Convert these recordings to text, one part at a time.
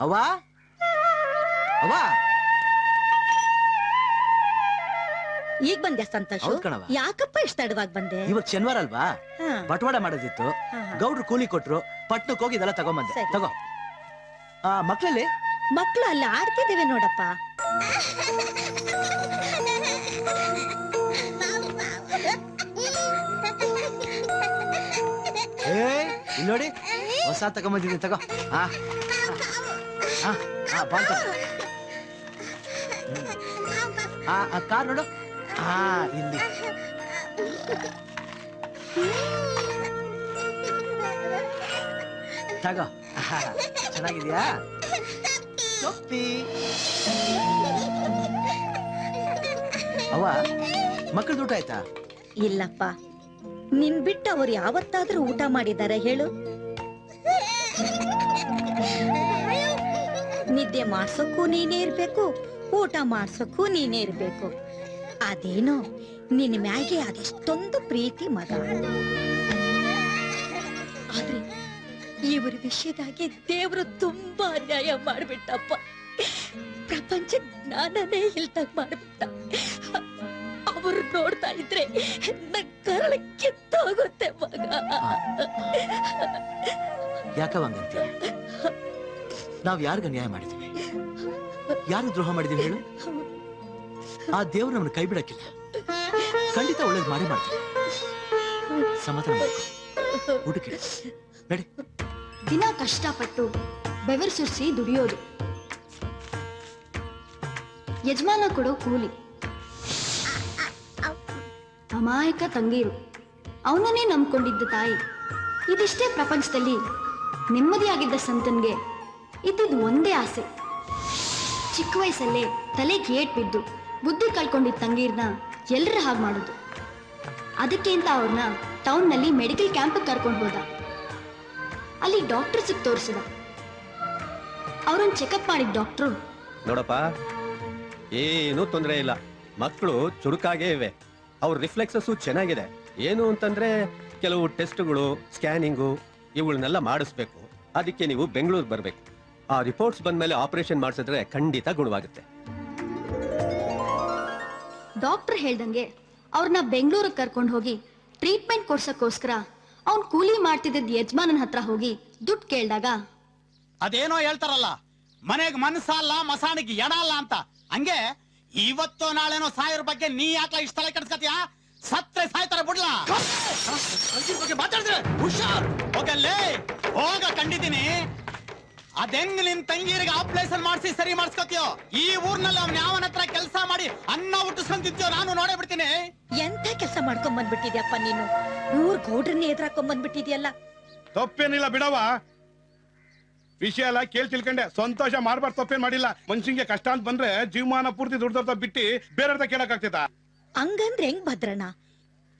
ಅವ್ವ ಅವ್ವ ಈಗ ಬಂದೆ ಸಂತೋಷ್. ಯಾಕಪ್ಪ ಇಷ್ಟ ತಡವಾಗಿ ಬಂದೆ? ಇವತ್ತು ಶನಿವಾರ ಅಲ್ವಾ, ಬಟವಾಡ ಮಾಡೋದಿತ್ತು. ಗೌಡ್ರು ಕೂಲಿ ಕೊಟ್ರು, ಪಟ್ನಕ್ಕೆ ಹೋಗಿ ಇದೆಲ್ಲ ತಗೊಂಬಂದೆ. ತಗೋ. ಮಕ್ಕಳಲ್ಲಿ ಮಕ್ಕಳು ಅಲ್ಲಿ ಆಡ್ತಿದ್ದೇವೆ ನೋಡಪ್ಪ. ಇಲ್ಲಿ ನೋಡಿ, ಹೊಸ ತಗೊಂಬಂದಿದ್ದೀನಿ. ತಗೋ. ಬಾಲ್ ಕಾರ್ ನೋಡು. ಇಲ್ಲಿ ತಗೋ. ಚೆನ್ನಾಗಿದ್ಯಾ ಸೊಪ್ಪಿ? ಅವ್ವ, ಮಕ್ಕಳದ್ದು ಊಟ ಆಯ್ತಾ? ಇಲ್ಲಪ್ಪ, ನಿನ್ ಬಿಟ್ಟು ಅವ್ರು ಯಾವತ್ತಾದ್ರೂ ಊಟ ಮಾಡಿದಾರ ಹೇಳು? ನಿದ್ದೆ ಮಾಡ್ಸೋಕ್ಕೂ ನೀನೇ ಇರ್ಬೇಕು, ಊಟ ಮಾಡ್ಸೋಕ್ಕೂ ನೀನೇ ಇರ್ಬೇಕು. ಅದೇನೋ ನಿನ್ ಮ್ಯಾಗೆ ಅದೆಷ್ಟೊಂದು ಪ್ರೀತಿ ಮಗ. ಆದ್ರೆ ಇವ್ರ ವಿಷಯದಾಗಿ ದೇವ್ರು ತುಂಬಾ ಅನ್ಯಾಯ ಮಾಡ್ಬಿಟ್ಟಪ್ಪ. ಪ್ರಪಂಚ ಜ್ಞಾನನೇ ಇಲ್ದಾಗ ಮಾಡ್ಬಿಟ್ಟ. ಅವ್ರು ನೋಡ್ತಾ ಇದ್ರೆ ನನ್ ಕರಳ ಕಿತ್ತೋಗುತ್ತೆ ಮಗ. ಯಾಕವಂಗಂತ? ನಾವ್ ಯಾರಿಗ ಅನ್ಯಾಯ ಮಾಡಿದೀವಿ? ಯಾರು ದ್ರೋಹ ಮಾಡಿದೀವಿ ಹೇಳು? ಆ ದೇವ್ರು ನಮ್ಮನ್ನ ಕೈ ಬಿಡಕ್ಕಿಲ್ಲ. ಖಂಡಿತ ಒಳ್ಳೇದು ಮಾಡೇ ಮಾಡ್ತೀವಿ. ಸಮಾಧಾನ ಮಾಡ್ಕೊ. ಊಟಕ್ಕೆ ನಡಿ. ದಿನ ಕಷ್ಟಪಟ್ಟು ಬೆವರು ಸುರಿಸಿ ದುಡಿಯೋದು, ಯಜಮಾನ ಕೊಡೋ ಕೂಲಿ. ಅಮಾಯಕ ತಂಗೀರು, ಅವನನ್ನೇ ನಂಬ್ಕೊಂಡಿದ್ದ ತಾಯಿ. ಇದಿಷ್ಟೇ ಪ್ರಪಂಚದಲ್ಲಿ ನೆಮ್ಮದಿಯಾಗಿದ್ದ ಸಂತನ್ಗೆ ಇದ್ದಿದ್ದು ಒಂದೇ ಆಸೆ. ಚಿಕ್ಕ ವಯಸ್ಸಲ್ಲೇ ತಲೆಗೆ ಏಟ್ ಬಿದ್ದು ಬುದ್ಧಿ ಕಳ್ಕೊಂಡಿದ್ದ ತಂಗೀರ್ನ ಎಲ್ಲರ ಹಾಗೆ ಮಾಡೋದು. ಅದಕ್ಕೆ ಅಂತ ಅವ್ರನ್ನ ಟೌನ್ನಲ್ಲಿ ಮೆಡಿಕಲ್ ಕ್ಯಾಂಪಿಗೆ ಕರ್ಕೊಂಡು ಹೋದ. ಅಲ್ಲಿ ಡಾಕ್ಟರ್ಸಿಗೆ ತೋರಿಸಿದ. ಅವ್ರನ್ನ ಚೆಕಪ್ ಮಾಡಿದ ಡಾಕ್ಟ್ರು, ನೋಡಪ್ಪ, ಏನೂ ತೊಂದರೆ ಇಲ್ಲ, ಮಕ್ಕಳು ಚುರುಕಾಗೇ ಇವೆ, ಅವ್ರ ರಿಫ್ಲೆಕ್ಸಸ್ಸು ಚೆನ್ನಾಗಿದೆ. ಏನು ಅಂತಂದ್ರೆ ಕೆಲವು ಟೆಸ್ಟ್ಗಳು, ಸ್ಕ್ಯಾನಿಂಗು ಇವುಗಳನ್ನೆಲ್ಲ ಮಾಡಿಸ್ಬೇಕು. ಅದಕ್ಕೆ ನೀವು ಬೆಂಗಳೂರು ಬರಬೇಕು. ಆ ರಿಪೋರ್ಟ್ಸ್ ಬಂದ್ಮೇಲೆ ಆಪರೇಷನ್ ಮಾಡಿಸಿದ್ರೆ ಖಂಡಿತ ಗುಣವಾಗುತ್ತೆ. ಡಾಕ್ಟರ್ ಹೇಳ್ದಂಗೆ ಅವ್ರನ್ನ ಬೆಂಗಳೂರಿಗೆ ಕರ್ಕೊಂಡು ಹೋಗಿ ಟ್ರೀಟ್ಮೆಂಟ್ ಕೊಡ್ಸಕ್ಕೋಸ್ಕರ ಅವ್ನ್ ಕೂಲಿ ಮಾಡ್ತಿದ್ದ ಯಜಮಾನನ ಹತ್ರ ಹೋಗಿ ದುಡ್ಡು ಕೇಳ್ದಾಗ, ಅದೇನೋ ಹೇಳ್ತಾರಲ್ಲ, ಮನೆಗ್ ಮನ್ಸಲ್ಲ ಮಸಾಣಿಗೆ ಎಡ ಅಲ್ಲ ಅಂತ. ಹಂಗೆ ಇವತ್ತೋ ನಾಳೆನೋ ಸಾಯೋರ್ ಬಗ್ಗೆ ನೀ ಯಾಕೆ ಇಷ್ಟ ತಲೆ ಕೆಡ್ಸ್ಕತಿಯಾ? ಸತ್ರೆ ಸಾಯ್ತಾರೆ ಬಿಡ್ಲಾ? ಮಾತಾಡಿದ್ರೆ ಹುಷಾರ್. ಹೋಗಲ್ಲೇ ಹೋಗ, ಕಂಡಿದ್ದೀನಿ. ಅದೆಂಗ್ ನಿನ್ ತಂಗಿಯರಿಗೆ ಆಪರೇಷನ್ ಮಾಡಿಸಿ ಸರಿ ಮಾಡಿಸ್ಕೊತೀಯೋ? ಈ ಊರ್ನಲ್ಲಿ ಅವ್ನ ಯಾವನ ಹತ್ರ ಕೆಲಸ ಮಾಡಿ ಅನ್ನ ಹುಟ್ಟಿಸ್ಕೊಂತಿದ್ಯೋ ನಾನು ನೋಡೇ ಬಿಡ್ತೀನಿ. ಎಂತ ಕೆಲಸ ಮಾಡ್ಕೊಂಡ್ ಬಂದ್ಬಿಟ್ಟಿದ್ಯಪ್ಪ ನೀನು? ಊರ್ ಗೌಡ್ರನ್ನೇ ಎದುರಾಕೊಂಡ್ ಬಂದ್ಬಿಟ್ಟಿದ್ಯಲ್ಲ. ತಪ್ಪೇನಿಲ್ಲ ಬಿಡವ, ವಿಷಯ ಎಲ್ಲ ಕೇಳಿ ತಿಳ್ಕೊಂಡೆ. ಸಂತೋಷ ಮಾಡ್ಬಾರ್ದು, ತಪ್ಪೇನ್ ಮಾಡಿಲ್ಲ. ಮನ್ಸಿಂಗೆ ಕಷ್ಟ ಅಂತ ಬಂದ್ರೆ ಜೀವಮಾನ ಪೂರ್ತಿ ದುಡ್ದರ್ತ ಬಿಟ್ಟು ಬೇರೆ ಕೇಳಕ್ ಆಗ್ತೈತ? ಹಂಗಂದ್ರೆ ಹೆಂಗ್ ಭದ್ರಣ್ಣ?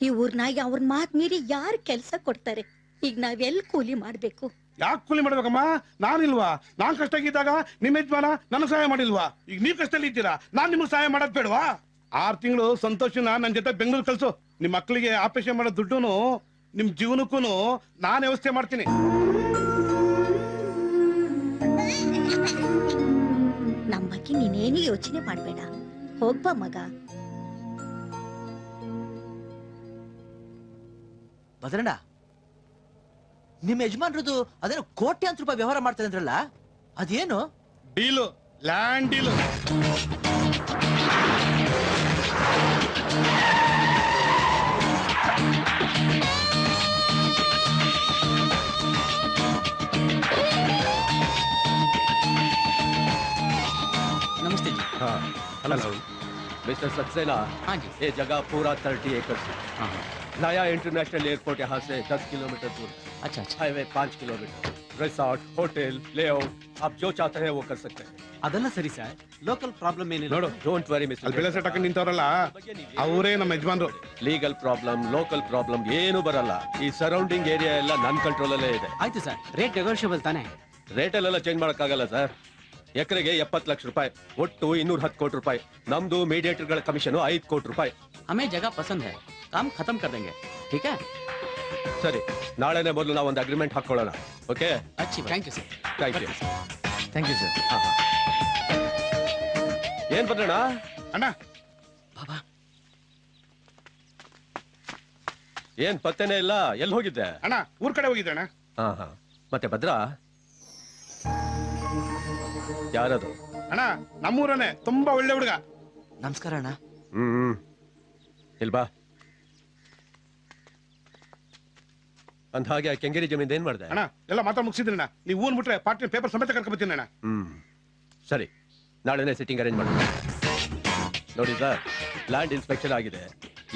ಈ ಊರ್ನಾಗ ಅವ್ರ ಮಾತ್ ಮೀರಿ ಯಾರು ಕೆಲ್ಸ ಕೊಡ್ತಾರೆ? ಈಗ ನಾವೆಲ್ ಕೂಲಿ ಮಾಡ್ಬೇಕು? ಯಾಕೆ ಕೂಲಿ ಮಾಡ್ಬೇಕಮ್ಮ? ನಾನಿಲ್ವಾ? ನಾನ್ ಕಷ್ಟ ಆಗಿದ್ದಾಗ ನಿಮ್ ಯಜಮಾನ ನನಗ್ ಸಹಾಯ ಮಾಡಿಲ್ವಾ? ಈಗ ನೀವ್ ಕಷ್ಟದಲ್ಲಿ ಇದ್ದೀರಾ, ನಾನ್ ನಿಮ್ಗೆ ಸಹಾಯ ಮಾಡೋದ್ ಬೇಡವಾ? 6 ತಿಂಗಳು ಸಂತೋಷನ ನನ್ ಜೊತೆ ಬೆಂಗಳೂರು ಕಳ್ಸು. ನಿಮ್ ಮಕ್ಳಿಗೆ ಆಪರೇಷನ್ ಮಾಡೋ ದುಡ್ಡುನು ನಿಮ್ ಜೀವನಕ್ಕೂ ನಾನ್ ವ್ಯವಸ್ಥೆ ಮಾಡ್ತೀನಿ. ನಮ್ ಬಗ್ಗೆ ನೀನೇನು ಯೋಚನೆ ಮಾಡ್ಬೇಡ. ಹೋಗ್ಬಾ ಮಗ. ಭದ್ರಣ್ಣ, ನಿಮ್ ಯಜಮಾನ್ರದು ಅದೇನು ಕೋಟ್ಯಾಂತರ ರೂಪಾಯಿ ವ್ಯವಹಾರ ಮಾಡ್ತಾರೆ ಅಂದ್ರಲ್ಲ, ಅದೇನು? Deal, land deal. नमस्ते जी। हाँ हेलो मिस्टर सक्सेना। हाँ जी। ये जगह पूरा 30 एकड़ है। हाँ। नया इंटरनेशनल एयरपोर्ट यहाँ से 10 किलोमीटर दूर। अच्छा अच्छा। Highway 5 kilometre. Resort, hotel, layout, आप जो चाहते हैं वो कर सकते हैं। ಅದೆಲ್ಲ ಸರಿ ಸರ್, ಲೋಕಲ್ ಪ್ರಾಬ್ಲಮ್ ಏನಿಲ್ಲ. ನೋಡು, ಡೋಂಟ್ ವರಿ ಮಿಸ್ಟರ್. ಅಲ್ಲಿ ಬೆಲೆ ಸೆಟ್ ಹಾಕೊಂಡು ನಿಂತವ್ರಲ್ಲ, ಅವರೇ ನಮ್ಮ ಯಜಮಾನ್ರು. ಲೀಗಲ್ ಪ್ರಾಬ್ಲಮ್, ಲೋಕಲ್ ಪ್ರಾಬ್ಲಮ್ ಏನು ಬರಲ್ಲ. ಈ ಸರೌಂಡಿಂಗ್ ಏರಿಯಾ ಎಲ್ಲ ನನ್ನ ಕಂಟ್ರೋಲ್ ಅಲ್ಲೇ ಇದೆ. ಆಯ್ತು ಸರ್, ರೇಟ್ ನೆಗೋಷಿಯಬಲ್ ತಾನೆ? ರೇಟಲ್ಲೆಲ್ಲ ಚೇಂಜ್ ಮಾಡಕ್ಕಾಗಲ್ಲ ಸರ್. ಎಕರೆಗೆ 70 ಲಕ್ಷ ರೂಪಾಯಿ, ಒಟ್ಟು 210 ಕೋಟಿ ರೂಪಾಯಿ. ನಮ್ದು ಮೀಡಿಯೇಟರ್ಗಳ ಕಮಿಷನ್ 5 ಕೋಟಿ ರೂಪಾಯಿ. हमें जगह पसंद है, काम खत्म कर देंगे, ठीक है? ಸರಿ, ನಾಳೆನೆ ಮೊದಲು ನಾವು ಒಂದು ಅಗ್ರಿಮೆಂಟ್ ಹಾಕೊಳ್ಳೋಣ. ಓಕೆ? अच्छी, thank you sir. Thank you. Thank you sir. ಏನ್ ಭದ್ರಣ್ಣ? ಅಣ್ಣ ಬಾಬಾ ಏನ್ ಪತ್ತೆನೇ ಇಲ್ಲ, ಎಲ್ಲಿ ಹೋಗಿದ್ದೆ? ಅಣ್ಣ ಊರ್ ಕಡೆ ಹೋಗಿದ್ದೆ ಅಣ್ಣ. ಹಾ. ಮತ್ತೆ ಭದ್ರ ಯಾರದು? ಅಣ್ಣ ನಮ್ಮೂರನೇ, ತುಂಬಾ ಒಳ್ಳೆ ಹುಡುಗ. ನಮಸ್ಕಾರ ಅಣ್ಣ. ಇಲ್ ಬಾ. ಅಂದ ಹಾಗೆ ಆ ಕೆಂಗೇರಿ ಜಮೀನ್ ಏನ್ ಮಾಡ್ದೆ? ಅಣ್ಣ ಎಲ್ಲ ಮಾತಾ ಮುಗಿಸಿದ್ರಿ ಅಣ್ಣ. ನೀವು ಊನ್ ಬಿಟ್ರೆ ಪಾರ್ಟಿ ಪೇಪರ್ ಸಮೇತ ಕರ್ಕೊಬತ್ತೀನಿ ಅಣ್ಣ. ಸರಿ, ನಾಳೆನೇ ಸಿಟ್ಟಿಂಗ್ ಅರೇಂಜ್ ಮಾಡಿ. ನೋಡಿ ಸರ್, ಲ್ಯಾಂಡ್ ಇನ್ಸ್ಪೆಕ್ಷನ್ ಆಗಿದೆ,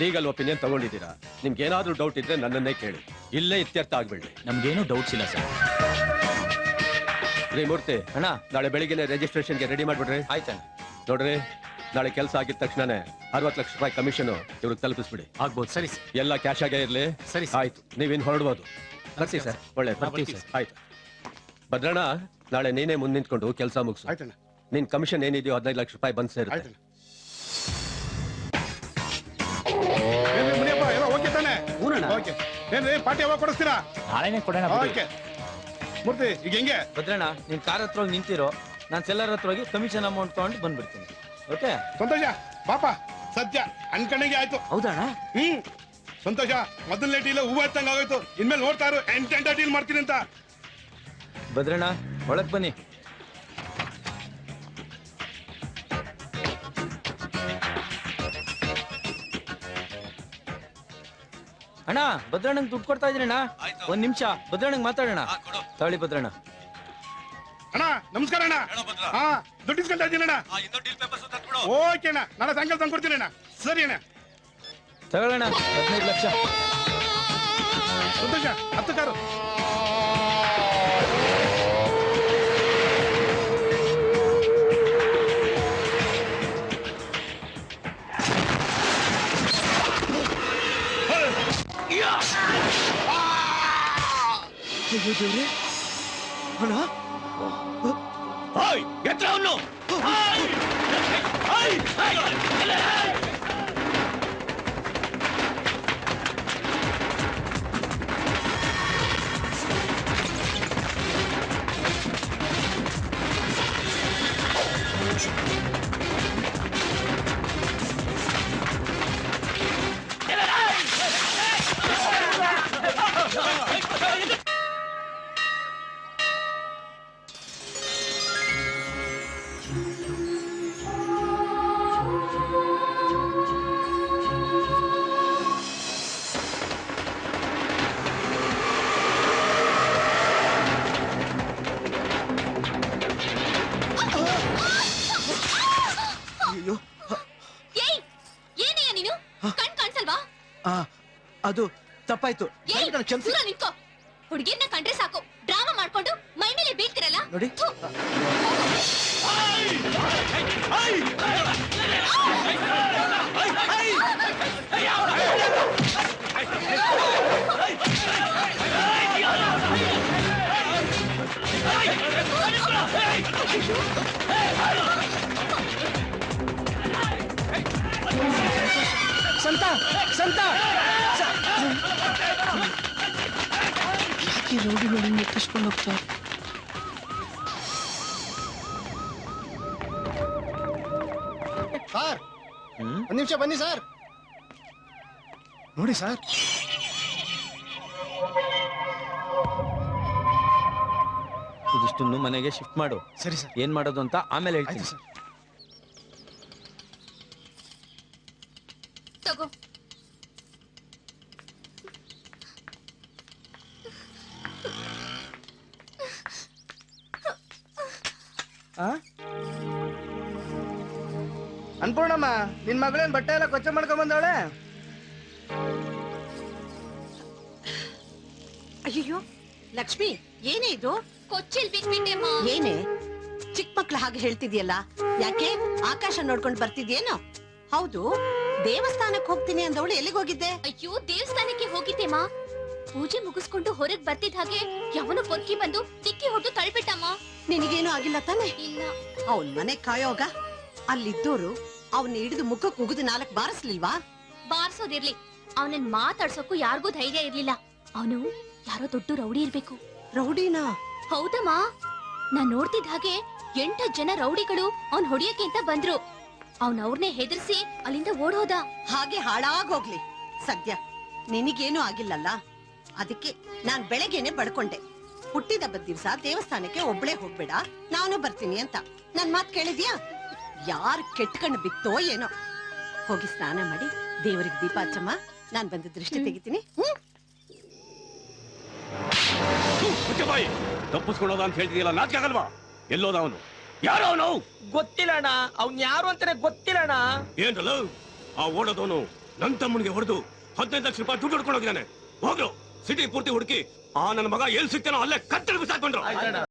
ಲೀಗಲ್ ಒಪಿನಿಯನ್ ತಗೊಂಡಿದ್ದೀರಾ. ನಿಮ್ಗೆ ಏನಾದ್ರೂ ಡೌಟ್ ಇದ್ರೆ ನನ್ನನ್ನೇ ಕೇಳಿ, ಇಲ್ಲೇ ಇತ್ಯರ್ಥ ಆಗ್ಬೇಡಿ. ನಮ್ಗೇನು ಡೌಟ್ಸ್ ಇಲ್ಲ ಸರ್. ರೀ ಮೂರ್ತಿ ಅಣ್ಣ ನಾಳೆ ಬೆಳಿಗ್ಗೆ ರಿಜಿಸ್ಟ್ರೇಷನ್ಗೆ ರೆಡಿ ಮಾಡ್ಬಿಡ್ರಿ. ಆಯ್ತಣ್ಣ. ನೋಡ್ರಿ, ನಾಳೆ ಕೆಲಸ ಆಗಿದ ತಕ್ಷಣನೇ 60 ಲಕ್ಷ ರೂಪಾಯಿ ಕಮಿಷನ್ ಇವ್ರಿಗೆ ತಲುಪಿಸ್ಬಿಡಿ. ಆಗ್ಬೋದು. ಸರಿ ಸರ್. ಎಲ್ಲ ಕ್ಯಾಶ್ ಆಗೇ ಇರ್ಲಿ. ಸರಿ ಆಯ್ತು, ನೀವಿನ್ ಹೊರಡ್ಬೋದು. ಬರ್ತೀವಿ ಸರ್. ಒಳ್ಳೆ ಬರ್ತೀವಿ ಸರ್. ಆಯ್ತು. ಭದ್ರಣ್ಣ, ನಾಳೆ ನೀನೇ ಮುಂದೆ ನಿಂತ್ಕೊಂಡು ಕೆಲಸ ಮುಗಿಸು. ಆಯ್ತಣ್ಣ. ನಿನ್ ಕಮಿಷನ್ ಏನಿದೆಯೋ 15 ಲಕ್ಷ ರೂಪಾಯಿ ಬಂದ್ ಸೇರುತ್ತೆ. ಆಯ್ತಣ್ಣ. ಮುನಿಯಪ್ಪ ಎಲ್ಲ ಓಕೆ ತಾನೆ? ಓಕೆ. ಏನ್ರಿ ಪಾರ್ಟಿ ಯಾವಾಗ ಕೊಡಿಸ್ತೀರಾ? ನಾಳೆನೇ ಕೊಡೋಣ. ಓಕೆ. ಮೂರ್ತಿ ಈಗ ಹೆಂಗೆ? ಭದ್ರಣ್ಣ, ನೀನ್ ಕಾರ್ ಹತ್ರ ಹೋಗಿ ನಿಂತಿರೋ, ನಾನು ಸೆಲ್ಲರ್ ಹತ್ರ ಹೋಗಿ ಕಮಿಷನ್ ಅಮೌಂಟ್ ತಗೊಂಡು ಬಂದ್ಬಿಡ್ತೀನಿ. ಓಕೆ? ಸಂತೋಷ ಪಾಪ, ಸದ್ಯ ಅನ್ಕಣಿಗೆ ಆಯ್ತು. ಹೌದಣ್ಣ? ಸಂತೋಷ, ಮೊದಲನೇ ಡೀಲ್ ಹೂವು ಎತ್ತಂಗ ಆಗೋಯ್ತು. ಇನ್ಮೇಲೆ ನೋಡ್ತಾ ಇರು, ಎಂಟೆಂಟ ಡೀಲ್ ಮಾಡ್ತೀನಿ ಅಂತ. ಭದ್ರಣ್ಣ, ಒಳಗ್ ಬನ್ನಿ. ಅಣ್ಣ, ಭದ್ರಣ್ಣಂಗ್ ದುಡ್ಡು ಕೊಡ್ತಾ ಇದ್ರಿ ಅಣ್ಣ. ಒಂದ್ ನಿಮಿಷ ಭದ್ರಣ್ಣಂಗ್ ಮಾತಾಡೋಣ. ತಾಳಿ ಭದ್ರಣ್ಣ. ಅಣ್ಣ ನಮಸ್ಕಾರ ಅಣ್ಣ. ಹಾ, ದುಡ್ಡು ಇಸ್ಕೊಂತ ಇದ್ದೀನಿ ಅಣ್ಣ. ಓಕೆ ಅಣ್ಣ, ನಾಳೆ ಸಾಯಂಕಾಲ ತಂದ್ಕೊಡ್ತೀನಿ ಅಣ್ಣ. ಸರಿ ಅಣ್ಣ. ತಗೊಳ್ಳೋಣ 15 ಲಕ್ಷ. ಸಂತೋಷ, 10 ಕಾರು. ಅಣ್ಣ ಅದು ತಪ್ಪಾಯ್ತು. ಕ್ಷಮಿಸಿ. ಹುಡುಗಿರ್ನ ಕಂಡ್ರೆ ಸಾಕು, ಡ್ರಾಮಾ ಮಾಡ್ಕೊಂಡು ಮೈ ಮೇಲೆ ಬೀಳ್ತಿರಲ್ಲ ನೋಡಿ. ಸಂತ ಸಂತ ಯಾಕೆ ರೋಡಿನಲ್ಲಿ ಮುಟ್ಟಿಸ್ಕೊಂಡು ಹೋಗ್ತಾರೆ? ಸರ್, ಒಂದ್ ನಿಮಿಷ ಬನ್ನಿ ಸರ್. ನೋಡಿ ಸರ್. ಇದಿಷ್ಟನ್ನು ಮನೆಗೆ ಶಿಫ್ಟ್ ಮಾಡು. ಸರಿ ಸರ್. ಏನ್ ಮಾಡೋದು ಅಂತ ಆಮೇಲೆ ಹೇಳ್ತೀನಿ. ಸರ್. ತಗೋ. ಅನ್ಪೂರ್ಣಮ್ಮ, ನಿನ್ ಮಗಳೇನ್ ಬಟ್ಟೆ ಎಲ್ಲ ಕೊಚ್ಚೆ ಮಾಡ್ಕೊಂಡ್ ಬಂದವಳೆ? ಅಯ್ಯೋ ಲಕ್ಷ್ಮಿ, ಏನೇ ಇದು? ಕೊಚ್ಚಿಲ್ ಬಿಟ್ಬಿಟ್ಟೆಮ್ಮ. ಏನೇ ಚಿಕ್ಕ ಮಕ್ಳು ಹಾಗೆ ಹೇಳ್ತಿದ್ಯಲ್ಲ? ಯಾಕೆ ಆಕಾಶ ನೋಡ್ಕೊಂಡು ಬರ್ತಿದ್ಯೇನೋ? ಹೌದು, ದೇವಸ್ಥಾನಕ್ಕೆ ಹೋಗ್ತೀನಿ ಅಂದವಳು ಎಲ್ಲಿಗೆ ಹೋಗಿದ್ದೆ? ಅಯ್ಯೋ, ದೇವಸ್ಥಾನಕ್ಕೆ ಹೋಗಿದ್ದೆಮ್ಮ. ಪೂಜೆ ಮುಗಿಸ್ಕೊಂಡು ಹೊರಗ್ ಬರ್ತಿದ್ ಹಾಗೆ ಯಾವನು ಪೊರ್ಕಿ ಬಂದು ಡಿಕ್ಕಿ ಹೊಟ್ಟು ತಳ್ಬಿಟ್ಟಮ್ಮ. ನಿನಗೇನು ಆಗಿಲ್ಲ ತಾನೆ? ಇಲ್ಲ. ಅವನ್ ಮನೆ ಕಾಯೋಗ ಅಲ್ಲಿದ್ದೋರು ಅವನ್ನ ಹಿಡಿದು ಮುಖಕ್ಕೆ ಉಗಿದು 4 ಬಾರಿಸ್ಲಿಲ್ವಾ? ಬಾರ್ಸೋದಿರ್ಲಿ, ಅವನನ್ ಮಾತಾಡ್ಸೋಕು ಯಾರಿಗೂ ಧೈರ್ಯ ಇರ್ಲಿಲ್ಲ. ಅವನು ಯಾರೋ ದೊಡ್ಡ ರೌಡಿ ಇರ್ಬೇಕು. ರೌಡಿನಾ? ಹೌದಮ್ಮ. ನಾನ್ ನೋಡ್ತಿದ್ದ ಹಾಗೆ 8 ಜನ ರೌಡಿಗಳು ಅವ್ನ್ ಹೊಡಿಯಕ್ಕೆ ಅಂತ ಬಂದ್ರು. ಅವ್ರನ್ನೇ ಹೆದರ್ಸಿ ಅಲ್ಲಿಂದ ಓಡೋದ. ಹಾಗೆ ಹಾಳಾಗೋಗ್ಲಿ. ಸದ್ಯ ನಿನಗೇನು ಆಗಿಲ್ಲಲ್ಲ, ಅದಕ್ಕೆ ನಾನ್ ಬೆಳಗ್ಗೆನೆ ಬಡ್ಕೊಂಡೆ. ಹುಟ್ಟಿದಬ್ಬದ ದಿವ್ಸ ದೇವಸ್ಥಾನಕ್ಕೆ ಒಬ್ಳೆ ಹೋಗ್ಬೇಡ, ನಾನು ಬರ್ತೀನಿ ಅಂತ. ನನ್ ಮಾತ್ ಕೇಳಿದ್ಯಾ? ಯಾರ್ ಕೆಟ್ಕಂಡ್ ಬಿತ್ತೋ ಏನೋ. ಹೋಗಿ ಸ್ನಾನ ಮಾಡಿ ದೇವರಿಗೆ ದೀಪ ಹಚ್ಚಮ್ಮ. ನಾನ್ ಬಂದ ದೃಷ್ಟಿ ತೆಗಿತೀನಿ. ತಪ್ಪಿಸ್ಕೊಳೋದ ಅಂತ ಹೇಳ್ತಿದೀಯಲ್ಲ, ನಾಚಿಕೆ ಆಗಲ್ವಾ? ಎಲ್ಲೋದ ಅವನು? ಯಾರೋ ಅವನು? ಗೊತ್ತಿಲ್ಲ ಅಣ್ಣ, ಅವ್ನ್ ಯಾರು ಅಂತಾನೆ ಗೊತ್ತಿಲ್ಲ ಅಣ್ಣ. ಏನ್ರಲ್ಲ ಆ ಓಡೋದವನು ನನ್ ತಮ್ಮನಿಗೆ ಹೊಡೆದು 15 ಲಕ್ಷ ರೂಪಾಯಿ ದುಡ್ಡು ಹೊಡ್ಕೊಂಡು ಹೋಗಿದ್ದಾನೆ. ಹೋಗ್ರು ಸಿಟಿ ಪೂರ್ತಿ ಹುಡುಕಿ ಆ ನನ್ನ ಮಗ ಎಲ್ಲಿ ಸಿಗ್ತಾನೋ ಅಲ್ಲೇ ಕತ್ತಲು ಬಿಸಾಕೊಂಡ್ರು.